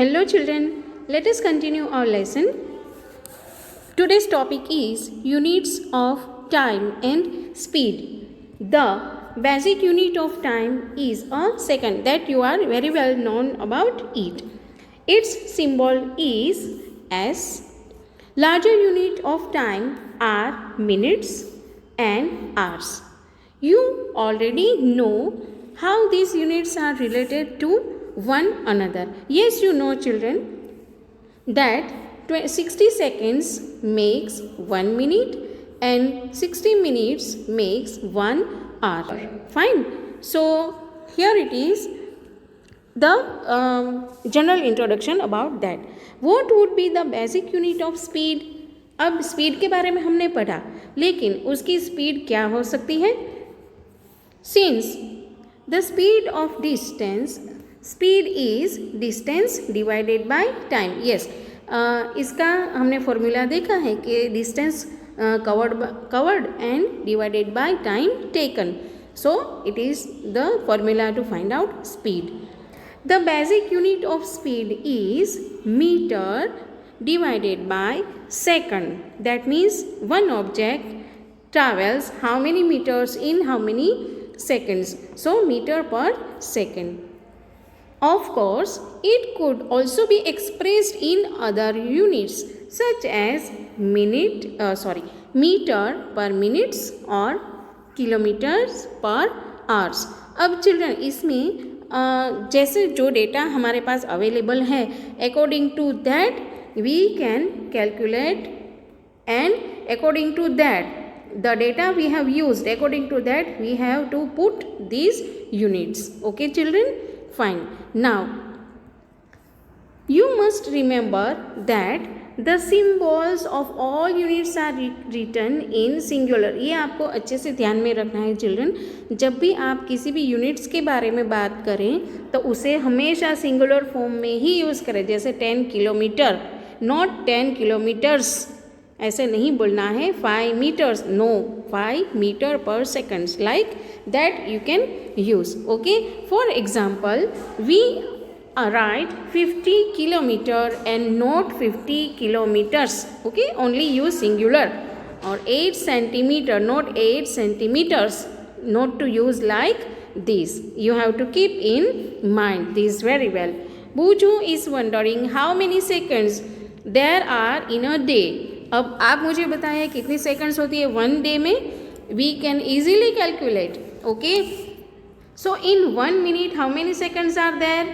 Hello children, let us continue our lesson. Today's topic is units of time and speed. The basic unit of time is a second, that you are very well known about it. Its symbol is S. Larger unit of time are minutes and hours. You already know how these units are related to one another. Yes, you know children that 60 seconds makes 1 minute and 60 minutes makes 1 hour. Fine. So here it is the general introduction about that. What would be the basic unit of speed? अब speed के बारे में हमने पढ़ा, लेकिन उसकी speed क्या हो सकती है? Since the speed of distance, speed is distance divided by time. Yes, इसका हमने फॉर्मूला देखा है कि distance covered and divided by time taken. So it is the formula to find out speed. The basic unit of speed is meter divided by second. That means one object travels how many meters in how many seconds. So meter per second. Of course, it could also be expressed in other units such as meter per minutes or kilometers per hours. अब children इसमें जैसे जो data हमारे पास available है, according to that we can calculate and according to that the data we have used, according to that we have to put these units. Okay children, fine. Now you must remember that the symbols of all units are written in singular. ये आपको अच्छे से ध्यान में रखना है children. जब भी आप किसी भी यूनिट्स के बारे में बात करें तो उसे हमेशा सिंगुलर फॉर्म में ही यूज़ करें. जैसे 10 किलोमीटर, नॉट 10 किलोमीटर्स, ऐसे नहीं बोलना है. 5 meters, no, 5 meter per seconds, like that you can use. Okay, for example, we write 50 kilometer and not 50 kilometers. Okay, only use singular. Or 8 centimeter, not 8 centimeters, not to use like this. You have to keep in mind this very well. Buju is wondering how many seconds there are in a day. अब आप मुझे बताएं कितनी seconds होती है one day में. We can easily calculate. Okay, so in 1 minute how many seconds are there?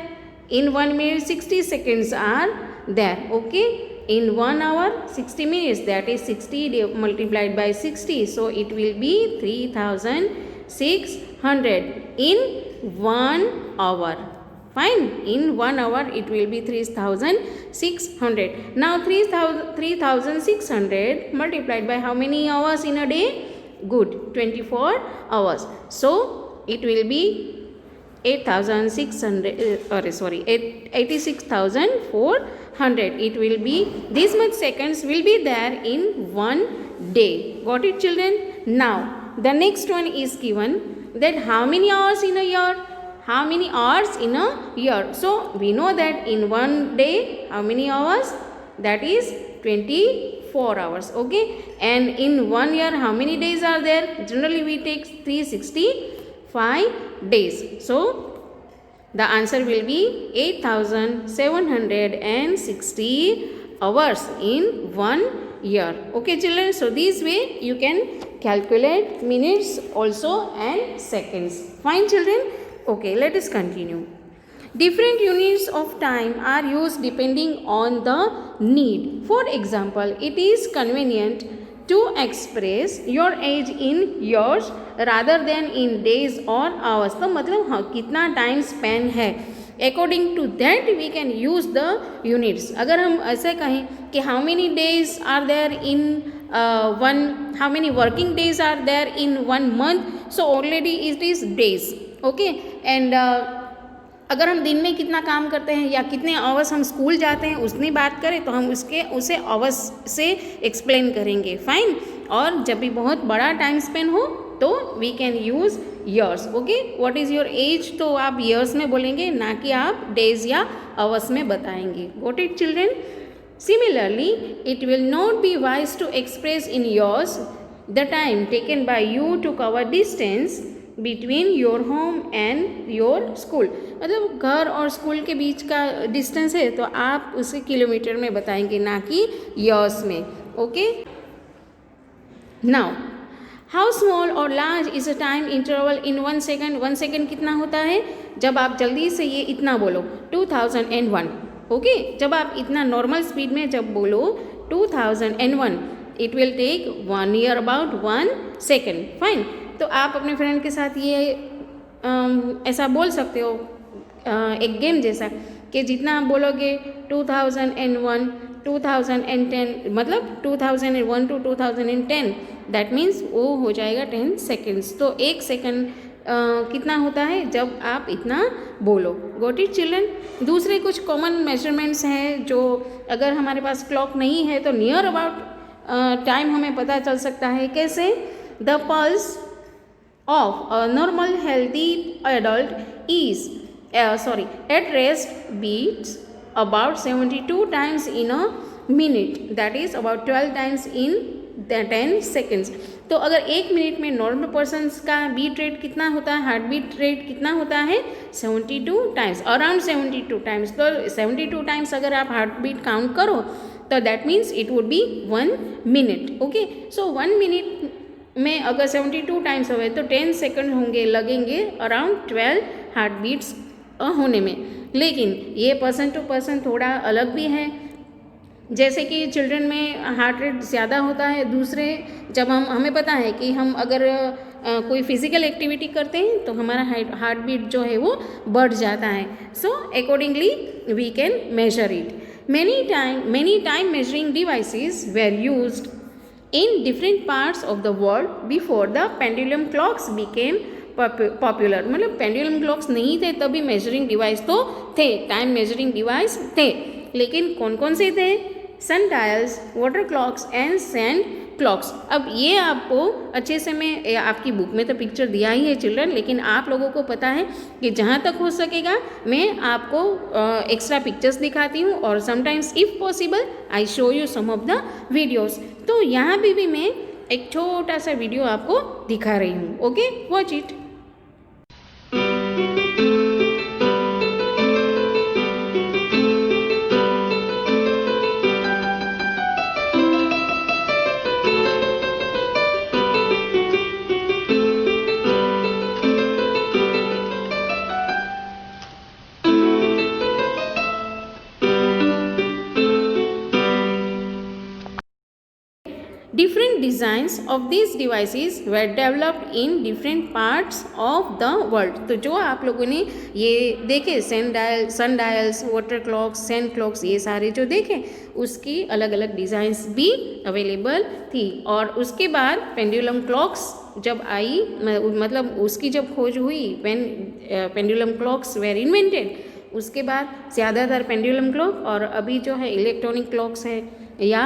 In 1 minute 60 seconds are there. Okay, in 1 hour 60 minutes, that is 60 multiplied by 60, so it will be 3600 in 1 hour. Fine, in 1 hour it will be 3600. Now 3600 multiplied by how many hours in a day? Good, 24 hours. So it will be 86,400. It will be this much seconds will be there in 1 day. Got it children? Now the next one is given that how many hours in a year? How many hours in a year? So we know that in 1 day how many hours? That is 24 hours. Okay, and in 1 year how many days are there? Generally we take 365 days. So the answer will be 8760 hours in 1 year. Okay children, so this way you can calculate minutes also and seconds. Fine children. Okay, let us continue. Different units of time are used depending on the need. For example, it is convenient to express your age in years rather than in days or hours. तो मतलब हाँ कितना time span है, according to that we can use the units. अगर हम ऐसे कहें कि how many days are there in how many working days are there in 1 month, so already it is days. Okay, and अगर हम दिन में कितना काम करते हैं या कितने आवर्स हम स्कूल जाते हैं उसकी बात करें तो हम उसे आवर्स से एक्सप्लेन करेंगे. फाइन. और जब भी बहुत बड़ा टाइम स्पेन हो तो we can use years. Okay, what is your age, तो आप ईयर्स में बोलेंगे, ना कि आप डेज या आवर्स में बताएंगे. Got it children? Similarly, it will not be wise to express in years the time taken by you to cover distance between your home and your school. मतलब घर और स्कूल के बीच का डिस्टेंस है तो आप उसे किलोमीटर में बताएंगे, ना कि years में. ओके, नाउ हाउ स्मॉल और large is a time interval in 1 second. 1 second कितना होता है? जब आप जल्दी से ये इतना बोलो 2001. ओके, जब आप इतना नॉर्मल स्पीड में जब बोलो 2001, it will take 1 year about 1 second. Fine, तो आप अपने फ्रेंड के साथ ये ऐसा बोल सकते हो, एक गेम जैसा, कि जितना आप बोलोगे 2001, 2010, मतलब 2001 टू 2010, दैट मीन्स वो हो जाएगा 10 सेकेंड्स. तो 1 सेकेंड कितना होता है जब आप इतना बोलो. Got it children? दूसरे कुछ कॉमन मेजरमेंट्स हैं जो अगर हमारे पास क्लॉक नहीं है तो नियर अबाउट टाइम हमें पता चल सकता है. कैसे? The pulse of a normal healthy adult is at rest beats about 72 times in a minute, that is about 12 times in 10 seconds. तो अगर 1 मिनट में नॉर्मल पर्सन्स का बीट रेट कितना होता है, हार्ट बीट रेट कितना होता है? 72 टाइम्स, अराउंड 72 टाइम्स. तो 72 टाइम्स अगर आप हार्ट बीट काउंट करो तो that means it would be 1 minute. Okay, so 1 minute में अगर 72 टाइम्स हुए तो 10 सेकंड होंगे, लगेंगे अराउंड 12 हार्ट बीट्स होने में. लेकिन ये पर्सन टू पर्सन थोड़ा अलग भी है. जैसे कि चिल्ड्रन में हार्ट रेट ज़्यादा होता है, दूसरे जब हमें पता है कि हम अगर कोई फिजिकल एक्टिविटी करते हैं तो हमारा हार्ट बीट जो है वो बढ़ जाता है. So accordingly we can measure it. Many time measuring devices were used in different parts of the world before the pendulum clocks became popular. मतलब पेंडुलम क्लॉक्स नहीं थे तभी मेजरिंग डिवाइस तो थे, टाइम मेजरिंग डिवाइस थे. लेकिन कौन कौन से थे? Sundials, water clocks and sand clocks. अब ये आपको अच्छे से मैं आपकी बुक में तो पिक्चर दिया ही है चिल्ड्रन, लेकिन आप लोगों को पता है कि जहाँ तक हो सकेगा मैं आपको एक्स्ट्रा पिक्चर्स दिखाती हूँ और sometimes if possible I show you some of the videos. तो यहाँ भी मैं एक छोटा सा वीडियो आपको दिखा रही हूँ. Okay, watch it. Different designs of these devices were developed in different parts of the world. तो जो आप लोगों ने ये देखे sundials, water clocks, sand clocks, ये सारे जो देखे उसकी अलग अलग डिज़ाइंस भी अवेलेबल थी. और उसके बाद पेंडुलम क्लॉक्स जब आई, मतलब उसकी जब खोज हुई, when pendulum clocks were invented, उसके बाद ज़्यादातर पेंडुलम क्लॉक और अभी जो है इलेक्ट्रॉनिक क्लॉक्स है या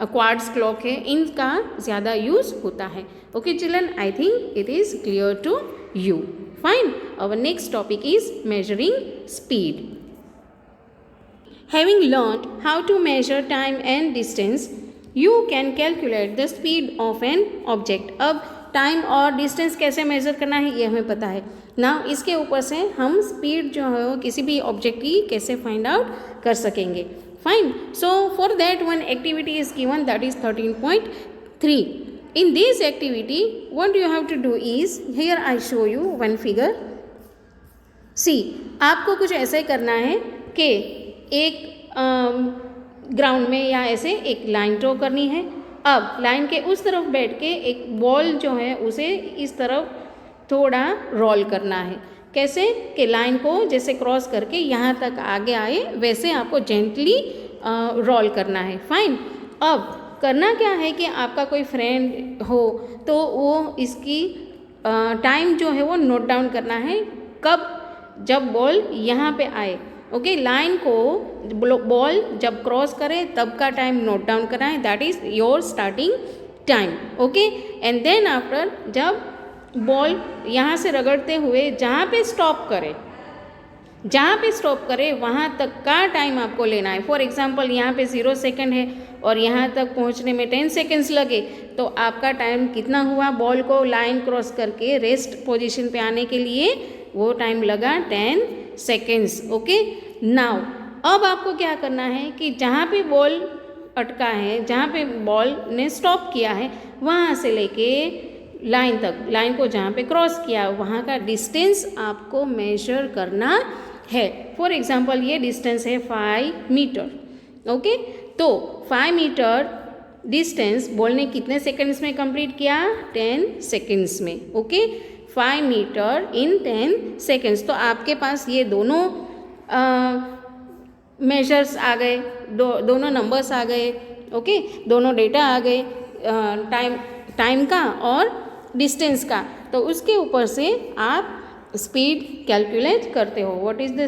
क्वार्ट्स क्लॉक है, इनका ज़्यादा यूज़ होता है. Okay children, I think it is clear to you. Fine, our next topic is measuring speed. Having learned how to measure time and distance, you can calculate the speed of an object. अब time और distance कैसे measure करना है ये हमें पता है ना. इसके ऊपर से हम स्पीड जो है वो किसी भी ऑब्जेक्ट की कैसे फाइंड आउट कर सकेंगे. Fine. So for that one activity is given, that is 13.3. In this activity what you have to do is, here I show you one figure. See, आपको कुछ ऐसे करना है कि एक ग्राउंड में या ऐसे एक लाइन ड्रॉ करनी है. अब लाइन के उस तरफ बैठ के एक बॉल जो है उसे इस तरफ थोड़ा रोल करना है. कैसे कि लाइन को जैसे क्रॉस करके यहाँ तक आगे आए वैसे आपको जेंटली रोल करना है. फाइन. अब करना क्या है कि आपका कोई फ्रेंड हो तो वो इसकी टाइम जो है वो नोट डाउन करना है, कब, जब बॉल यहाँ पे आए. ओके, लाइन को बॉल जब क्रॉस करे तब का टाइम नोट डाउन करना है. That is your starting time, okay. And then after जब बॉल यहाँ से रगड़ते हुए जहाँ पे स्टॉप करे वहाँ तक का टाइम आपको लेना है। फॉर एग्जांपल यहाँ पे 0 सेकेंड है और यहाँ तक पहुँचने में 10 सेकेंड्स लगे, तो आपका टाइम कितना हुआ? बॉल को लाइन क्रॉस करके रेस्ट पोजीशन पे आने के लिए वो टाइम लगा 10 सेकेंड्स, ओके। नाउ अब आपको क्या करना है कि जहाँ पे बॉल अटका है, जहाँ पे बॉल ने स्टॉप किया है, वहाँ से लेके लाइन तक, लाइन को जहाँ पे क्रॉस किया वहाँ का डिस्टेंस आपको मेजर करना है। फॉर एग्जांपल ये डिस्टेंस है 5 मीटर, ओके। तो 5 मीटर डिस्टेंस बॉल ने कितने सेकंड्स में कंप्लीट किया? 10 सेकंड्स में, ओके। 5 मीटर इन 10 सेकंड्स। तो आपके पास ये दोनों मेजर्स आ गए, दोनों नंबर्स आ गए, ओके। दोनों डेटा आ गए, टाइम का और डिस्टेंस का। तो उसके ऊपर से आप स्पीड कैलकुलेट करते हो। What is the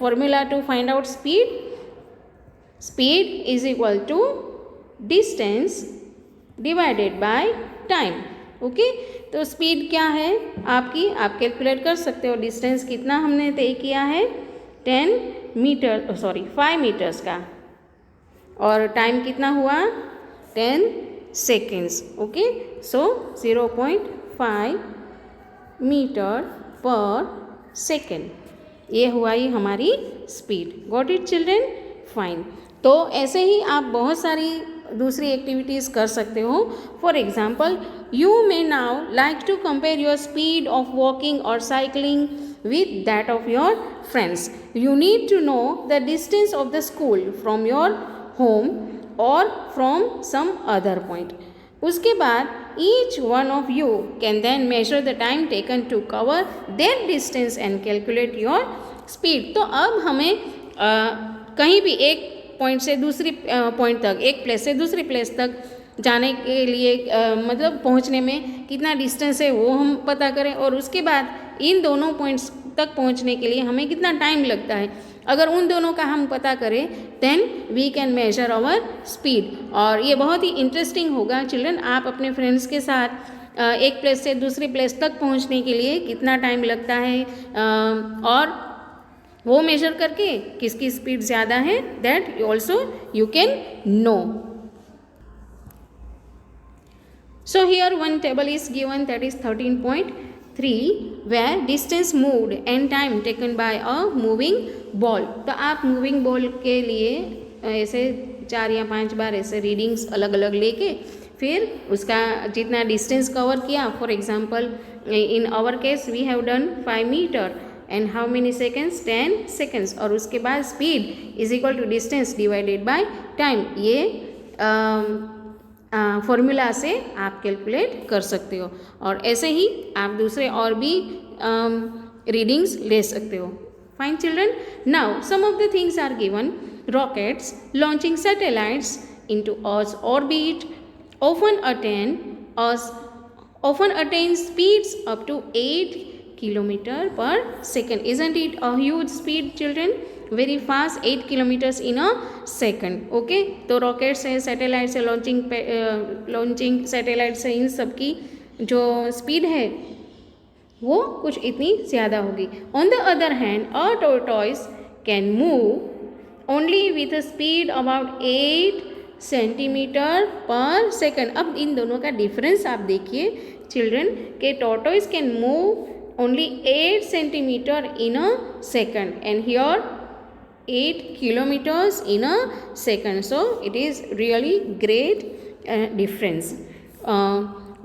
formula to find out speed? Speed is equal to distance divided by time, okay. तो स्पीड क्या है आपकी, आप कैलकुलेट कर सकते हो। डिस्टेंस कितना हमने तय किया है? 5 मीटर्स का, और टाइम कितना हुआ? 10 सेकेंड्स, ओके। सो 0.5 मीटर पर सेकेंड, ये हुआ ही हमारी speed. Got it children? Fine. तो ऐसे ही आप बहुत सारी दूसरी एक्टिविटीज़ कर सकते हो। For example, you may now like to compare your speed of walking और cycling with that of your friends. You need to know the distance of the school from your home or from some other point. उसके बाद each one of you can then measure the time taken to cover that distance and calculate your speed. तो अब हमें कहीं भी एक point से दूसरी पॉइंट तक, एक प्लेस से दूसरी प्लेस तक जाने के लिए मतलब पहुंचने में कितना डिस्टेंस है वो हम पता करें, और उसके बाद इन दोनों पॉइंट्स तक पहुंचने के लिए हमें कितना टाइम लगता है। अगर उन दोनों का हम पता करें then we can measure our speed. और ये बहुत ही इंटरेस्टिंग होगा चिल्ड्रन। आप अपने फ्रेंड्स के साथ एक प्लेस से दूसरी प्लेस तक पहुंचने के लिए कितना टाइम लगता है और वो मेजर करके किसकी स्पीड ज़्यादा है, that also you can know. So here one table is given, that is 13.3, where distance moved and time taken by a moving ball. तो आप moving ball के लिए ऐसे 4 या 5 बार ऐसे रीडिंग्स अलग अलग लेके फिर उसका जितना डिस्टेंस कवर किया। For example in our case we have done 5 meter and how many seconds? 10 seconds. और उसके बाद speed is equal to distance divided by time. ये फॉर्मूला से आप कैलकुलेट कर सकते हो, और ऐसे ही आप दूसरे और भी रीडिंग्स ले सकते हो। Fine children, now some of the things are given. Rockets launching satellites into earth orbit often attain speeds up to 8 kilometer per second. Isn't it a huge speed children? Very fast 8 kilometres in a second, okay. तो rockets है, satellites है, launching satellites है, इन सब की जो speed है वो कुछ इतनी ज़्यादा होगी। On the other hand a tortoise can move only with a speed about 8 centimetre पर सेकेंड। अब इन दोनों का डिफरेंस आप देखिए चिल्ड्रन के tortoise can move only 8 centimetre in a second and here 8 kilometers in a second. So it is really great difference.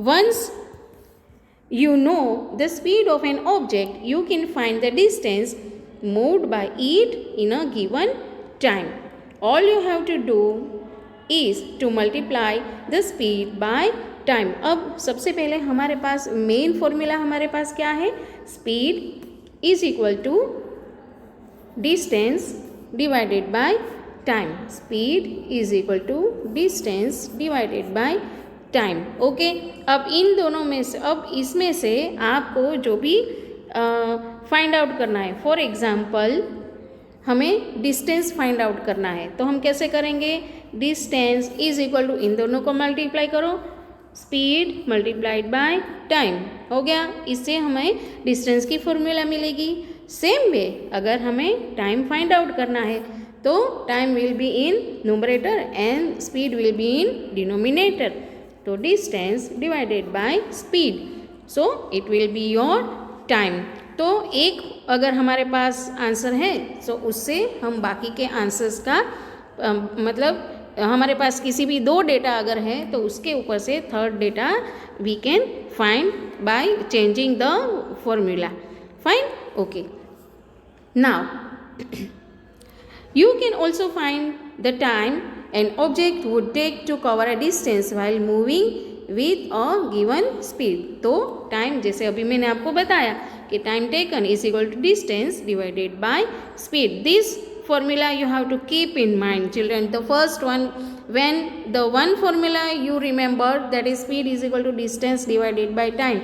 Once you know the speed of an object, you can find the distance moved by it in a given time. All you have to do is to multiply the speed by time. अब सबसे पहले हमारे पास main formula हमारे पास क्या है? Speed is equal to distance divided by time. Speed is equal to distance divided by time, okay. अब इन दोनों में से, अब इसमें से आपको जो भी फाइंड आउट करना है, फॉर एग्जांपल हमें डिस्टेंस फाइंड आउट करना है, तो हम कैसे करेंगे? डिस्टेंस इज इक्वल टू इन दोनों को मल्टीप्लाई करो, स्पीड मल्टीप्लाइड बाय टाइम हो गया। इससे हमें डिस्टेंस की फॉर्मूला मिलेगी। सेम वे अगर हमें टाइम फाइंड आउट करना है तो time will be in numerator and speed will be in denominator. तो distance divided by speed, so it will be your time. तो एक अगर हमारे पास आंसर है तो उससे हम बाकी के आंसर्स का मतलब हमारे पास किसी भी दो डेटा अगर है तो उसके ऊपर से third data we can find by changing the formula. Fine, okay. Now you can also find the time an object would take to cover a distance while moving with a given speed। तो time जैसे अभी मैंने आपको बताया कि time taken is equal to distance divided by speed. This formula you have to keep in mind children. The first one, when the one formula you remember, that is speed is equal to distance divided by time.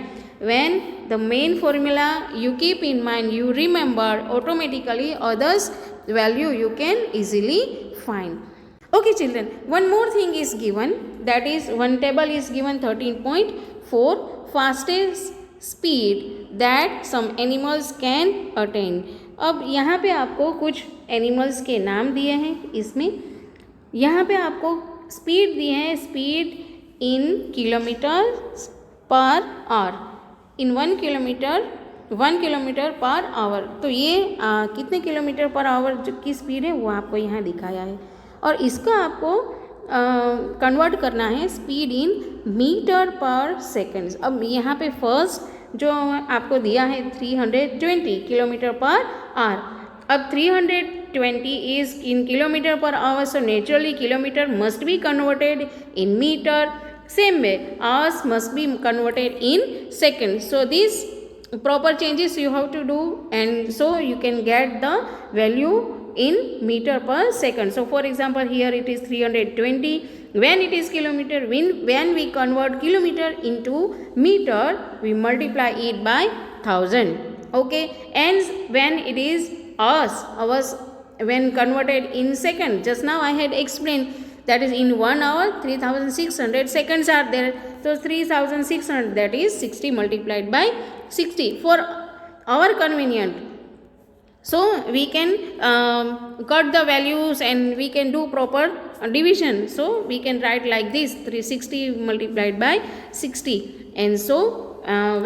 When the main formula you keep in mind, you remember, automatically others value you can easily find. Okay children, one more thing is given, that is one table is given 13.4 fastest speed that some animals can attain। अब यहाँ पे आपको कुछ animals के नाम दिए हैं। इसमें यहाँ पे आपको स्पीड दिए हैं, speed in kilometer per our, in 1 kilometre per our. तो ये कितने किलोमीटर पर आवर की स्पीड है वो आपको यहाँ दिखाया है और इसका आपको कन्वर्ट करना है स्पीड इन मीटर पर सेकेंड्स। अब यहाँ पे फर्स्ट जो आपको दिया है 320 किलोमीटर पर आवर। अब 320 is in kilometer per hour, so naturally kilometer must be converted in meter. Same way hours must be converted in second. So this proper changes you have to do and so you can get the value in meter per second. So for example here it is 320, when it is kilometer, when we convert kilometer into meter we multiply it by 1000, okay। And when it is hours when converted in second, just now I had explained, that is in 1 hour 3600 seconds are there, so 3600 that is 60 multiplied by 60 for our convenient, so we can cut the values and we can do proper division, so we can write like this 360 multiplied by 60, and so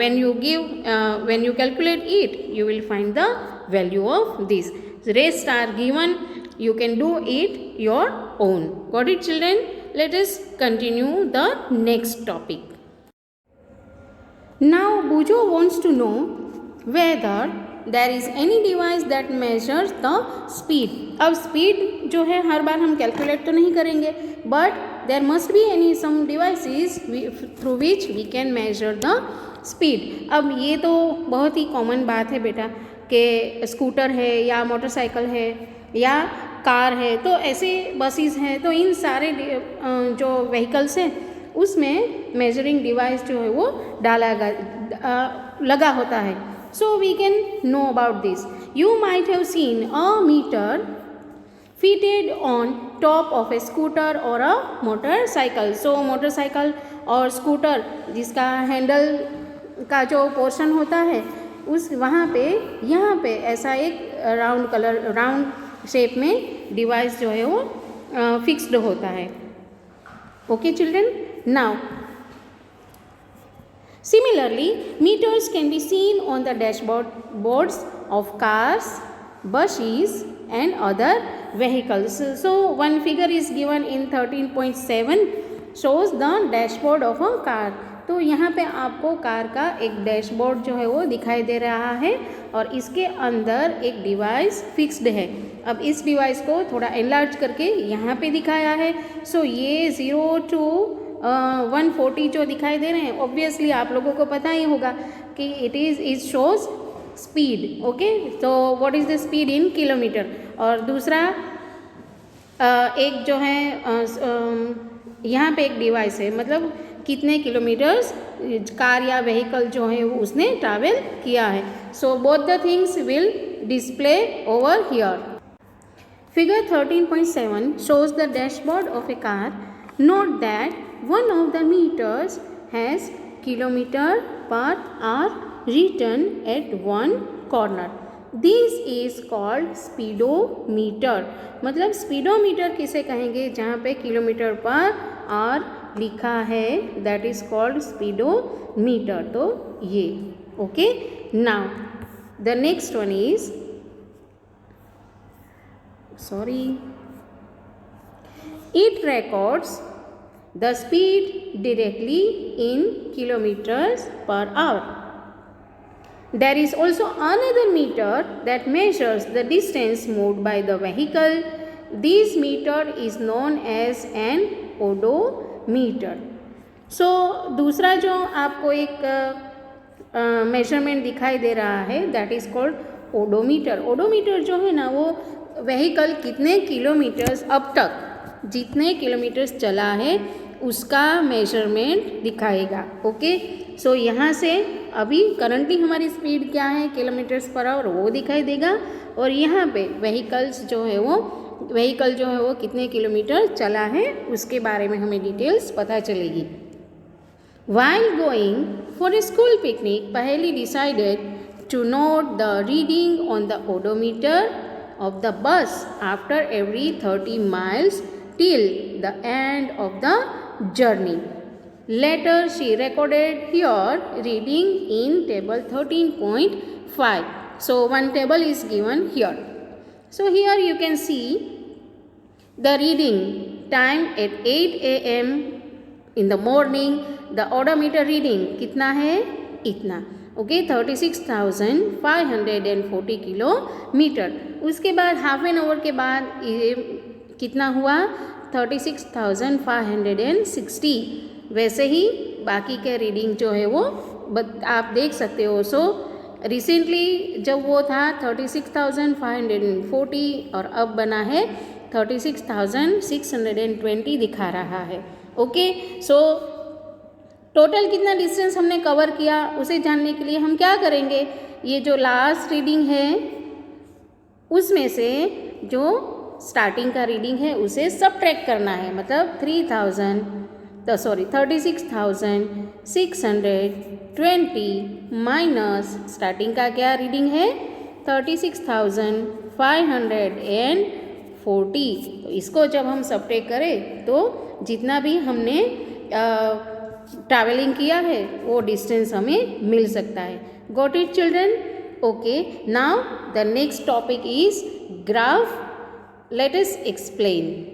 when you calculate it you will find the value of this. Rest are given, you can do it your own. Got it children? Let us continue the next topic. Now Bujo wants to know whether there is any device that measures the speed. अब speed जो है हर बार हम calculate तो नहीं करेंगे, but there must be any some devices through which we can measure the speed. अब ये तो बहुत ही common बात है बेटा कि स्कूटर है या मोटरसाइकिल है या कार है, तो ऐसे बसेस हैं, तो इन सारे जो व्हीकल्स हैं उसमें मेजरिंग डिवाइस जो है वो लगा होता है। So we can know about this. You might have seen a meter fitted on top of a scooter or a motorcycle. So motorcycle और स्कूटर जिसका हैंडल का जो पोर्शन होता है उस वहाँ पे यहाँ पे ऐसा एक राउंड शेप में डिवाइस जो है वो फिक्स्ड होता है। Okay children, now similarly meters can be seen on the dashboards of cars, buses and other vehicles. So one figure is given in 13.7 shows the dashboard of a car. तो यहाँ पे आपको car का एक dashboard जो है वो दिखाई दे रहा है और इसके अंदर एक डिवाइस फिक्स्ड है। अब इस डिवाइस को थोड़ा एनलार्ज करके यहाँ पे दिखाया है। सो ये 0 to 140 जो दिखाई दे रहे हैं, ऑब्वियसली आप लोगों को पता ही होगा कि इट शोज स्पीड। ओके, तो what is the speed in kilometre. और दूसरा एक जो है यहाँ पे एक डिवाइस है, मतलब कितने किलोमीटर्स कार या व्हीकल जो है उसने ट्रैवल किया है। So both the things will display over here. Figure 13.7 shows the dashboard of a car. Note that one of the meters has kilometer per hour written at one corner. This is called speedometer. मतलब speedometer किसे कहेंगे? जहाँ पे kilometre per our लिखा है, that is called speedometer. तो ये okay. Now the next one is it records the speed directly in kilometers per hour. There is also another meter that measures the distance moved by the vehicle. This meter is known as an odometer. So दूसरा जो आपको एक measurement दिखाई दे रहा है, that is called odometer. Odometer जो है ना, वो व्हीकल कितने किलोमीटर्स अब तक जितने किलोमीटर्स चला है उसका मेजरमेंट दिखाएगा. ओके. सो यहाँ से अभी करंटली हमारी स्पीड क्या है, किलोमीटर्स पर आवर, वो दिखाई देगा. और यहाँ पे व्हीकल जो है वो कितने किलोमीटर चला है उसके बारे में हमें डिटेल्स पता चलेगी. While going for a school picnic, Paheli decided to note the reading on the odometer of the bus after every 30 miles till the end of the journey. Later, she recorded here reading in table 13.5. So, one table is given here. So, here you can see the reading time at 8 a.m. in the morning. The odometer reading कितना है? इतना. Okay. 36,540 kilometre. उसके बाद half an hour के बाद ये कितना हुआ? 36,560. वैसे ही बाकी के रीडिंग जो है वो आप देख सकते हो. सो रिसेंटली जब वो था 36,540 और अब बना है 36,620 दिखा रहा है. ओके. सो टोटल कितना डिस्टेंस हमने कवर किया उसे जानने के लिए हम क्या करेंगे? ये जो लास्ट रीडिंग है उसमें से जो स्टार्टिंग का रीडिंग है उसे सबट्रैक्ट करना है. मतलब 36,620 माइनस स्टार्टिंग का क्या रीडिंग है? 36,540. तो इसको जब हम सबट्रैक्ट करें तो जितना भी हमने ट्रैवलिंग किया है वो डिस्टेंस हमें मिल सकता है. Got it children? Okay. Now the next topic is graph. Let us explain.